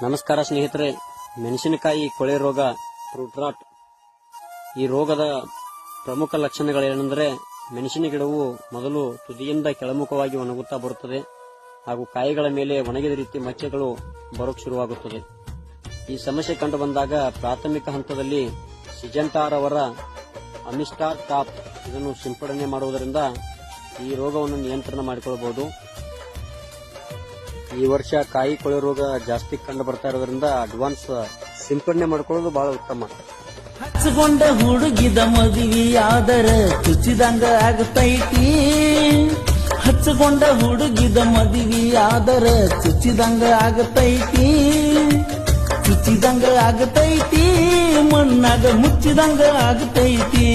ನಮಸ್ಕಾರ ಸ್ನೇಹಿತರೆ, ಮೆಣಸಿನಕಾಯಿ ಕೊಳೆ ರೋಗ ಫ್ರೂಟ್ ರಾಟ್. ಈ ರೋಗದ ಪ್ರಮುಖ ಲಕ್ಷಣಗಳೇನೆಂದರೆ ಮೆಣಸಿನ ಗಿಡವು ಮೊದಲು ತುದಿಯಿಂದ ಕೆಳಮುಖವಾಗಿ ಒಣಗುತ್ತಾ ಬರುತ್ತದೆ ಹಾಗೂ ಕಾಯಿಗಳ ಮೇಲೆ ಒಣಗಿದ ರೀತಿ ಮಚ್ಚೆಗಳು ಬರೋಕ್ ಶುರುವಾಗುತ್ತದೆ. ಈ ಸಮಸ್ಯೆ ಕಂಡು ಬಂದಾಗ ಪ್ರಾಥಮಿಕ ಹಂತದಲ್ಲಿ ಸಿಜೆಂಟಾರ್ ಅವರ ಅಮಿಸ್ಟಾರ್ ಟಾಪ್ ಇದನ್ನು ಸಿಂಪಡಣೆ ಮಾಡುವುದರಿಂದ ಈ ರೋಗವನ್ನು ನಿಯಂತ್ರಣ ಮಾಡಿಕೊಳ್ಳಬಹುದು. ಈ ವರ್ಷ ಕಾಯಿ ಕೊಳೆ ರೋಗ ಜಾಸ್ತಿ ಕಂಡು ಬರ್ತಾ ಇರೋದ್ರಿಂದ ಅಡ್ವಾನ್ಸ್ ಸಿಂಪಡಣೆ ಮಾಡಿಕೊಳ್ಳೋದು ಬಹಳ ಉತ್ತಮ. ಹಚ್ಚಿಕೊಂಡ ಹುಡುಗಿದ ಮದುವೆಯಾದರ ಚುಚ್ಚಿದಂಗ ಆಗತೈತಿ. ಹಚ್ಚಿಕೊಂಡ ಹುಡುಗಿದ ಮದುವೆಯಾದರ ಚುಚ್ಚಿದಂಗ ಆಗತೈತಿ. ಚುಚ್ಚಿದಂಗ ಆಗತೈತಿ, ಮಣ್ಣಾಗ ಮುಚ್ಚಿದಂಗ ಆಗತೈತಿ.